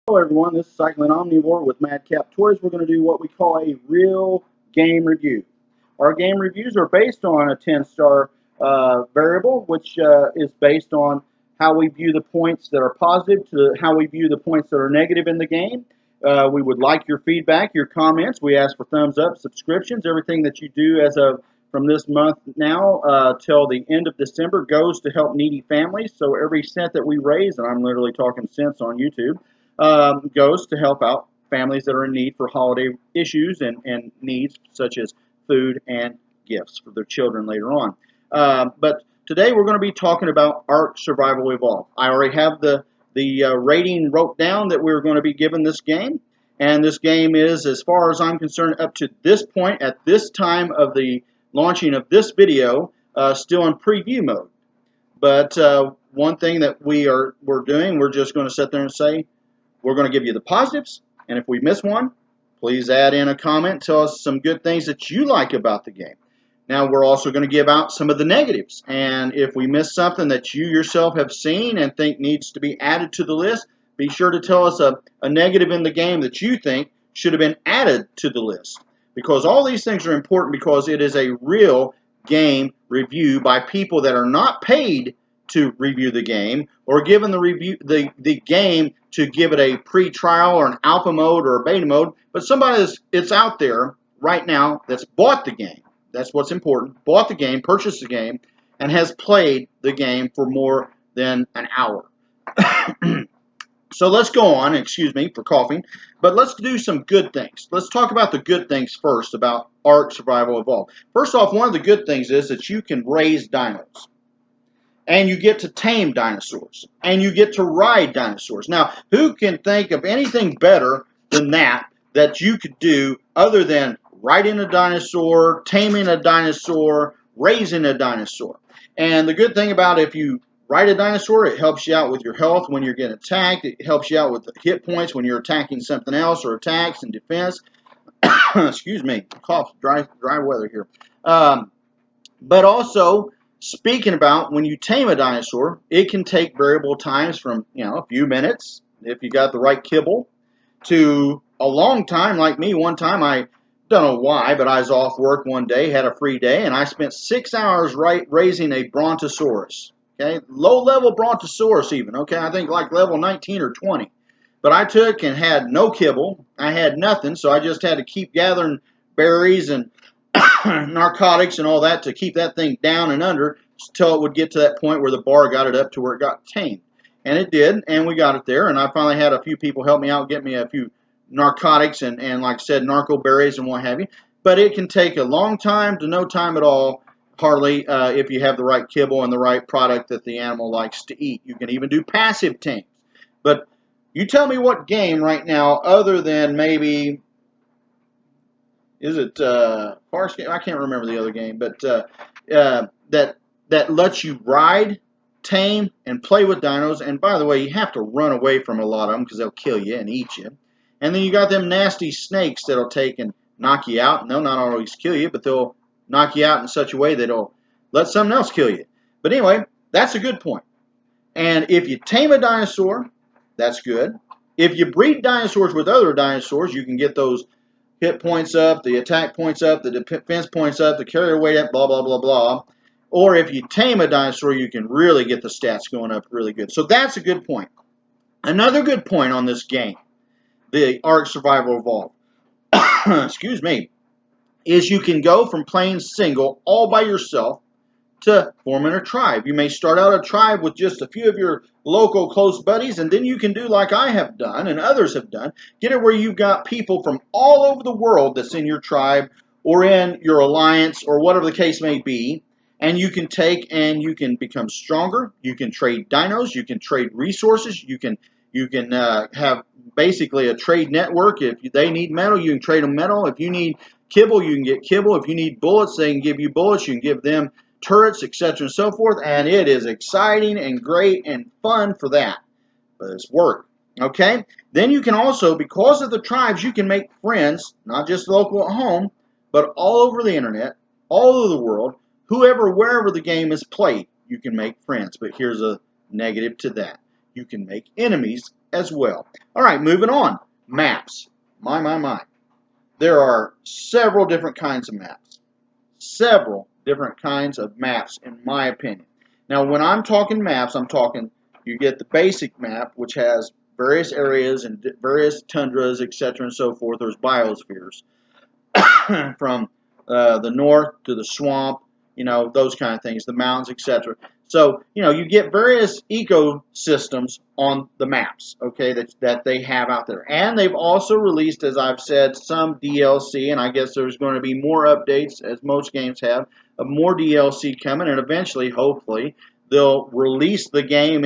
Hello everyone, this is Cycling Omnivore with Madcap Toys. We're going to do what we call a real game review. Our game reviews are based on a 10-star variable, which is based on how we view the points that are positive to how we view the points that are negative in the game. We would like your feedback, your comments. We ask for thumbs up, subscriptions. Everything that you do as of from this month now till the end of December goes to help needy families. So every cent that we raise, and I'm literally talking cents on YouTube, goes to help out families that are in need for holiday issues and needs such as food and gifts for their children later on. But today we're going to be talking about Ark Survival Evolved. I already have the rating wrote down that we're going to be giving this game. And this game is, as far as I'm concerned, up to this point, at this time of the launching of this video, still in preview mode. But one thing that we're doing, we're just going to sit there and say, we're going to give you the positives, and if we miss one, please add in a comment. Tell us some good things that you like about the game. Now, we're also going to give out some of the negatives, and if we miss something that you yourself have seen and think needs to be added to the list, be sure to tell us a negative in the game that you think should have been added to the list. Because all these things are important because it is a real game review by people that are not paid to review the game or given the game to give it a pre-trial or an alpha mode or a beta mode, but somebody that's out there right now that's bought the game. That's what's important. Bought the game, purchased the game, and has played the game for more than an hour. So let's go on, excuse me for coughing, but let's do some good things. Let's talk about the good things first about Ark Survival Evolved. First off, one of the good things is that you can raise dinos. And you get to tame dinosaurs. And you get to ride dinosaurs. Now, who can think of anything better than that you could do other than riding a dinosaur, taming a dinosaur, raising a dinosaur? And the good thing about if you ride a dinosaur, it helps you out with your health when you're getting attacked. It helps you out with hit points when you're attacking something else or attacks and defense. Excuse me, cough, dry weather here. But also, speaking about when you tame a dinosaur, it can take variable times from a few minutes if you got the right kibble to a long time. Like me, one time I don't know why, but I was off work one day, had a free day, and I spent 6 hours raising a brontosaurus. Okay, low-level brontosaurus even. Okay, I think like level 19 or 20. But I took and had no kibble. I had nothing, so I just had to keep gathering berries and narcotics and all that to keep that thing down and under until it would get to that point where the bar got it up to where it got tamed. And it did, and we got it there, and I finally had a few people help me out, get me a few narcotics and like I said, narco berries and what have you. But it can take a long time to no time at all, hardly, if you have the right kibble and the right product that the animal likes to eat. You can even do passive tames. But you tell me what game right now, other than maybe, is it Farscape? I can't remember the other game, but that lets you ride, tame, and play with dinos. And by the way, you have to run away from a lot of them because they'll kill you and eat you. And then you got them nasty snakes that'll take and knock you out. And they'll not always kill you, but they'll knock you out in such a way that they'll let something else kill you. But anyway, that's a good point. And if you tame a dinosaur, that's good. If you breed dinosaurs with other dinosaurs, you can get those hit points up, the attack points up, the defense points up, the carrier weight up, blah, blah, blah, blah. Or if you tame a dinosaur, you can really get the stats going up really good. So that's a good point. Another good point on this game, the Ark Survival Evolved, excuse me, is you can go from playing single all by yourself to forming a tribe. You may start out a tribe with just a few of your local close buddies, and then you can do like I have done and others have done, get it where you've got people from all over the world that's in your tribe or in your alliance or whatever the case may be, and you can take and you can become stronger. You can trade dinos, you can trade resources, you can have basically a trade network. If they need metal, you can trade them metal. If you need kibble, you can get kibble. If you need bullets, they can give you bullets. You can give them turrets, etc. and so forth, and it is exciting and great and fun for that. But it's work. Okay? Then you can also, because of the tribes, you can make friends, not just local at home, but all over the internet, all over the world, wherever the game is played, you can make friends. But here's a negative to that. You can make enemies as well. All right, moving on. Maps. My. There are several different kinds of maps. Several different kinds of maps, in my opinion. Now, when I'm talking maps, I'm talking, you get the basic map, which has various areas and various tundras, etc., and so forth. There's biospheres. From the north to the swamp, those kind of things, the mountains, etc. So, you get various ecosystems on the maps, okay, that they have out there. And they've also released, as I've said, some DLC, and I guess there's going to be more updates, as most games have, of more DLC coming, and eventually, hopefully, they'll release the game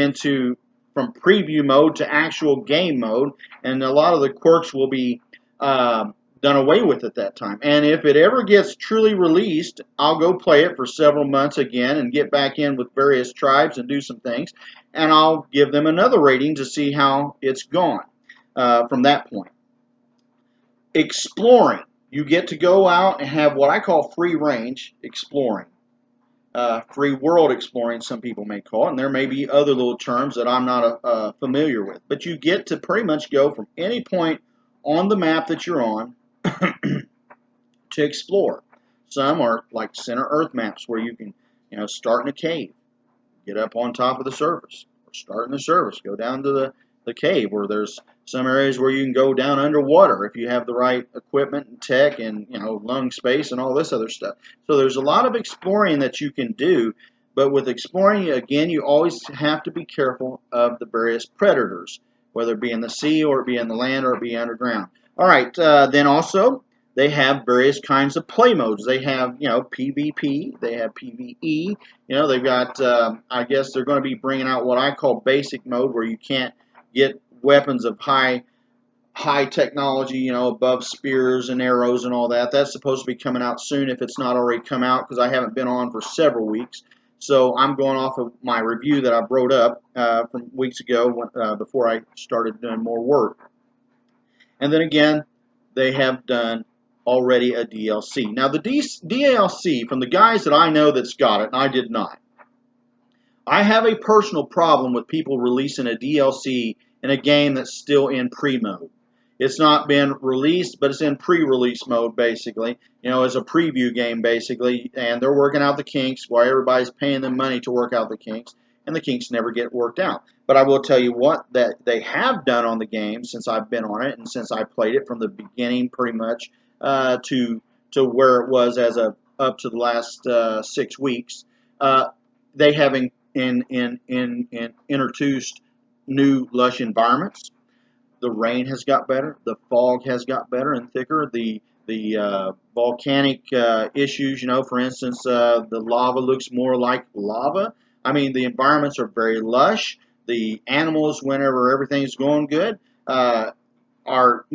from preview mode to actual game mode, and a lot of the quirks will be done away with at that time. And if it ever gets truly released, I'll go play it for several months again and get back in with various tribes and do some things, and I'll give them another rating to see how it's gone from that point. Exploring. You get to go out and have what I call free range exploring. Free world exploring, some people may call it, and there may be other little terms that I'm not familiar with. But you get to pretty much go from any point on the map that you're on to explore. Some are like center earth maps where you can, start in a cave, get up on top of the surface, or start in the surface, go down to the cave, or there's some areas where you can go down underwater if you have the right equipment and tech and, lung space and all this other stuff. So there's a lot of exploring that you can do, but with exploring, again, you always have to be careful of the various predators, whether it be in the sea or it be in the land or it be underground. All right, then also, they have various kinds of play modes. They have, PvP. They have PvE. They've got, I guess they're going to be bringing out what I call basic mode, where you can't get weapons of high technology, above spears and arrows and all that. That's supposed to be coming out soon if it's not already come out, because I haven't been on for several weeks. So I'm going off of my review that I wrote up from weeks ago before I started doing more work. And then again, they have done already a DLC. Now, the DLC, from the guys that I know that's got it, and I did not, I have a personal problem with people releasing a DLC in a game that's still in pre-mode. It's not been released, but it's in pre-release mode, basically, as a preview game, basically, and they're working out the kinks while everybody's paying them money to work out the kinks, and the kinks never get worked out. But I will tell you what that they have done on the game since I've been on it, and since I played it from the beginning, pretty much, to where it was as of up to the last 6 weeks. They have introduced new lush environments. The rain has got better. The fog has got better and thicker. The volcanic issues, for instance, the lava looks more like lava. I mean, the environments are very lush. The animals, whenever everything's going good, are,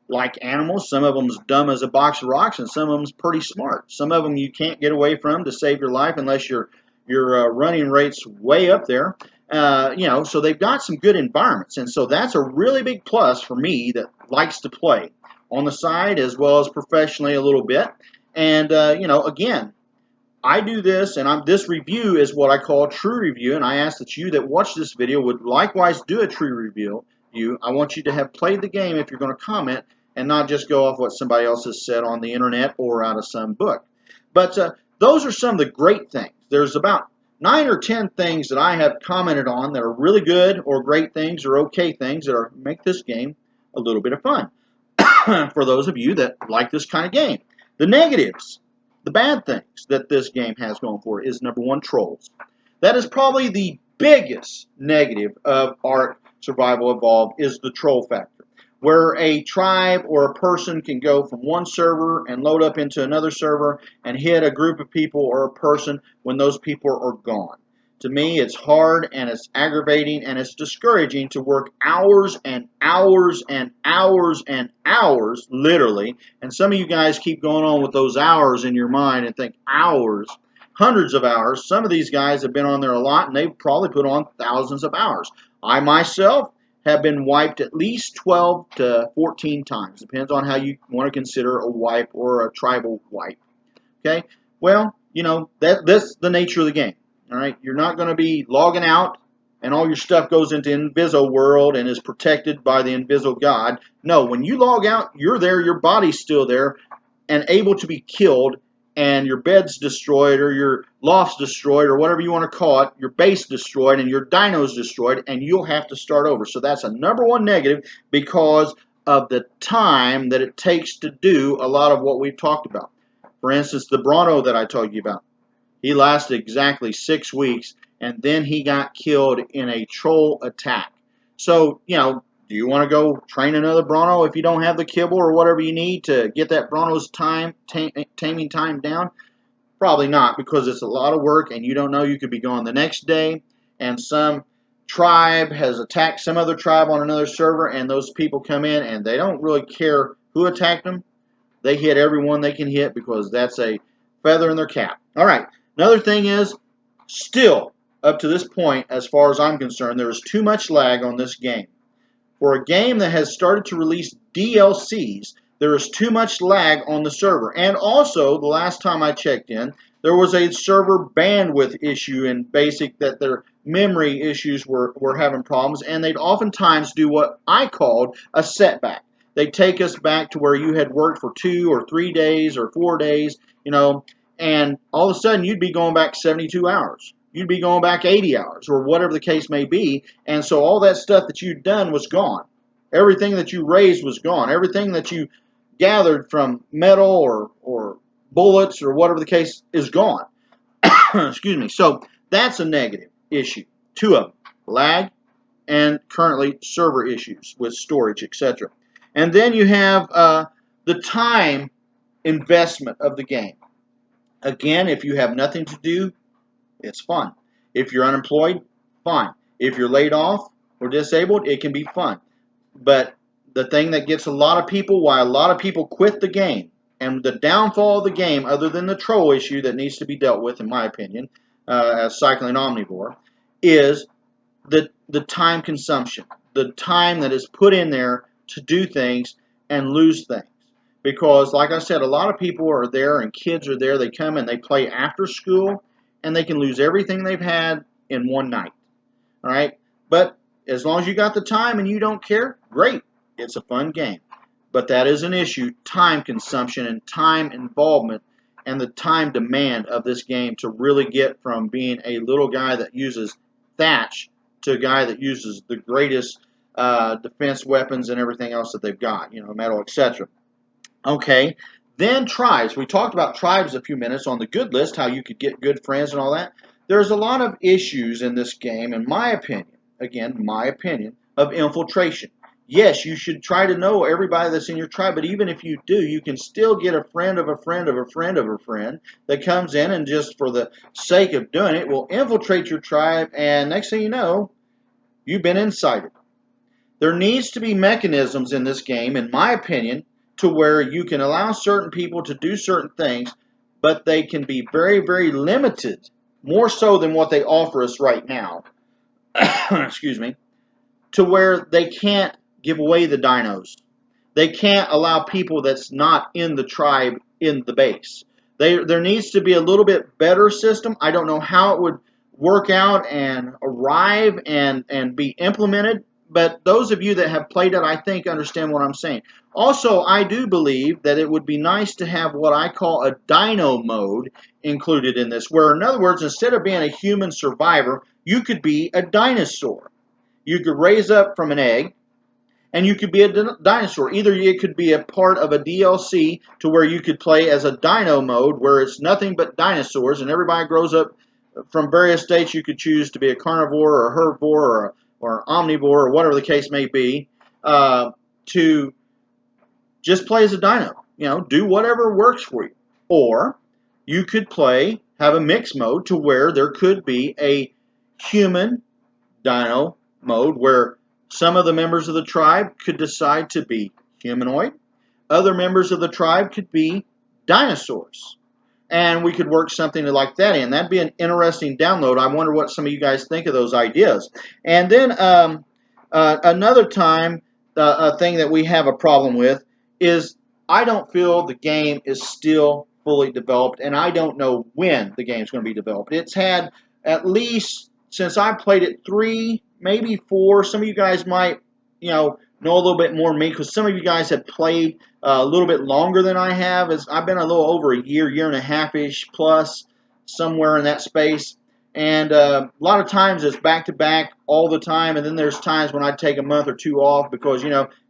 like animals. Some of them's dumb as a box of rocks, and some of them's pretty smart. Some of them you can't get away from to save your life unless your running rate's way up there. So they've got some good environments, and so that's a really big plus for me that likes to play on the side as well as professionally a little bit. And again, I do this, and this review is what I call a true review, and I ask that you that watch this video would likewise do a true review. I want you to have played the game if you're going to comment, and not just go off what somebody else has said on the internet or out of some book. But those are some of the great things. There's about 9 or 10 things that I have commented on that are really good or great things or okay things that make this game a little bit of fun for those of you that like this kind of game. The negatives, the bad things that this game has going for it is, number one, trolls. That is probably the biggest negative of Ark Survival Evolved, is the troll factor, where a tribe or a person can go from one server and load up into another server and hit a group of people or a person when those people are gone. To me, it's hard and it's aggravating and it's discouraging to work hours and hours and hours and hours, literally. And some of you guys keep going on with those hours in your mind and think hours, hundreds of hours. Some of these guys have been on there a lot, and they've probably put on thousands of hours. I myself have been wiped at least 12 to 14 times. Depends on how you want to consider a wipe or a tribal wipe. Okay? Well, that's the nature of the game. All right? You're not going to be logging out and all your stuff goes into Inviso world and is protected by the Inviso God. No, when you log out, you're there, your body's still there and able to be killed, and your bed's destroyed or your loft's destroyed or whatever you want to call it, your base destroyed and your dino's destroyed, and you'll have to start over. So that's a number one negative because of the time that it takes to do a lot of what we've talked about. For instance, the Bronto that I told you about. He lasted exactly 6 weeks, and then he got killed in a troll attack. So, do you want to go train another Bronto if you don't have the kibble or whatever you need to get that Bronto's taming time down? Probably not, because it's a lot of work, and you don't know, you could be going the next day, and some tribe has attacked some other tribe on another server, and those people come in, and they don't really care who attacked them. They hit everyone they can hit because that's a feather in their cap. All right. Another thing is, still, up to this point, as far as I'm concerned, there is too much lag on this game. For a game that has started to release DLCs, there is too much lag on the server. And also, the last time I checked in, there was a server bandwidth issue in BASIC that their memory issues were having problems, and they'd oftentimes do what I called a setback. They'd take us back to where you had worked for 2 or 3 days or 4 days, and all of a sudden you'd be going back 72 hours. You'd be going back 80 hours or whatever the case may be. And so all that stuff that you'd done was gone. Everything that you raised was gone. Everything that you gathered from metal or bullets or whatever the case is gone. Excuse me. So that's a negative issue. 2 of them. Lag and currently server issues with storage, etc. And then you have the time investment of the game. Again, if you have nothing to do, it's fun. If you're unemployed, fine. If you're laid off or disabled, it can be fun. But the thing that gets a lot of people, why a lot of people quit the game, and the downfall of the game, other than the troll issue that needs to be dealt with, in my opinion, as cycling omnivore, is the time consumption, the time that is put in there to do things and lose things. Because, like I said, a lot of people are there and kids are there. They come and they play after school, and they can lose everything they've had in one night. All right? But as long as you got the time and you don't care, great. It's a fun game. But that is an issue, time consumption and time involvement and the time demand of this game to really get from being a little guy that uses thatch to a guy that uses the greatest defense weapons and everything else that they've got, metal, etc. Okay, then tribes. We talked about tribes a few minutes on the good list, how you could get good friends and all that. There's a lot of issues in this game, in my opinion, again, my opinion, of infiltration. Yes, you should try to know everybody that's in your tribe, but even if you do, you can still get a friend of a friend of a friend of a friend that comes in and just for the sake of doing it will infiltrate your tribe, and next thing you know, you've been incited. There needs to be mechanisms in this game, in my opinion, to where you can allow certain people to do certain things, but they can be very, very limited, more so than what they offer us right now, excuse me, to where they can't give away the dinos. They can't allow people that's not in the tribe in the base. There needs to be a little bit better system. I don't know how it would work out and arrive and be implemented, but those of you that have played it, I think, understand what I'm saying. Also, I do believe that it would be nice to have what I call a dino mode included in this, where, in other words, instead of being a human survivor, you could be a dinosaur. You could raise up from an egg, and you could be a dinosaur. Either it could be a part of a DLC to where you could play as a dino mode, where it's nothing but dinosaurs, and everybody grows up from various states. You could choose to be a carnivore or a herbivore or omnivore or whatever the case may be, to just play as a dino. Do whatever works for you. Or you could have a mixed mode to where there could be a human dino mode where some of the members of the tribe could decide to be humanoid. Other members of the tribe could be dinosaurs. And we could work something like that in. That'd be an interesting download. I wonder what some of you guys think of those ideas. And then another time, a thing that we have a problem with is I don't feel the game is still fully developed, and I don't know when the game's going to be developed. It's had at least since I played it 3, maybe 4. Some of you guys might, know a little bit more than me because some of you guys have played a little bit longer than I have. As I've been a little over a year, year and a half ish plus, somewhere in that space. And a lot of times it's back to back all the time, and then there's times when I take a month or two off because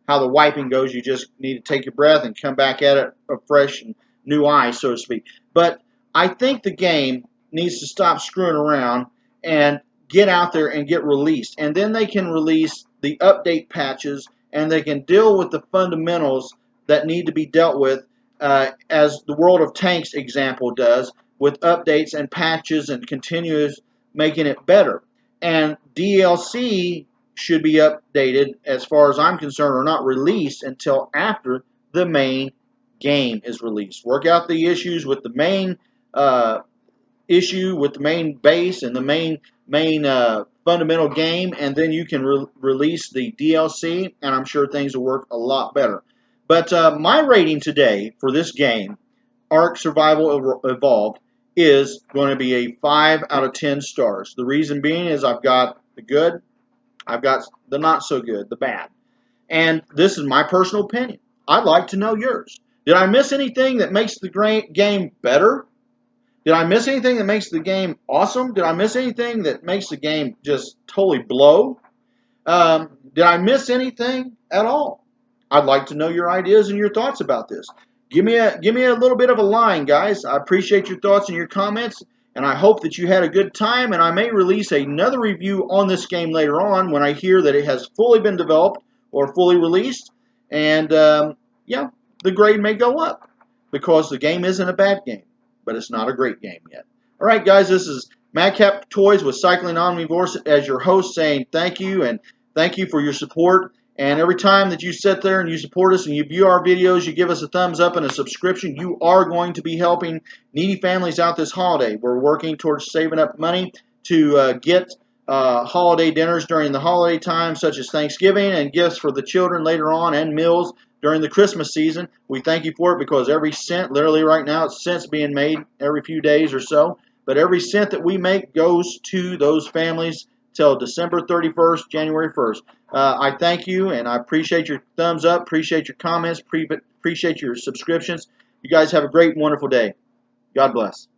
how the wiping goes. You just need to take your breath and come back at it a fresh and new eyes, so to speak. But I think the game needs to stop screwing around and get out there and get released. And then they can release the update patches and they can deal with the fundamentals that need to be dealt with, as the World of Tanks example does, with updates and patches and continuous making it better. And DLC should be updated, as far as I'm concerned, or not released until after the main game is released. Work out the issues with the main issue with the main base and the main fundamental game, and then you can release the DLC, and I'm sure things will work a lot better. But my rating today for this game, Ark Survival Evolved, is going to be a 5 out of 10 stars. The reason being is I've got the good, I've got the not so good, the bad. And this is my personal opinion. I'd like to know yours. Did I miss anything that makes the game better? Did I miss anything that makes the game awesome? Did I miss anything that makes the game just totally blow? Did I miss anything at all? I'd like to know your ideas and your thoughts about this. Give me a little bit of a line, guys. I appreciate your thoughts and your comments, and I hope that you had a good time. And I may release another review on this game later on when I hear that it has fully been developed or fully released. And yeah, the grade may go up because the game isn't a bad game, but it's not a great game yet. All right, guys, this is Madcap Toys with Cycling Omnivores as your host, saying thank you, and thank you for your support. And every time that you sit there and you support us and you view our videos, you give us a thumbs up and a subscription, you are going to be helping needy families out this holiday. We're working towards saving up money to get holiday dinners during the holiday time, such as Thanksgiving, and gifts for the children later on, and meals during the Christmas season. We thank you for it because every cent, literally right now, it's cents being made every few days or so, but every cent that we make goes to those families till December 31st, January 1st. I thank you, and I appreciate your thumbs up, appreciate your comments, appreciate your subscriptions. You guys have a great, wonderful day. God bless.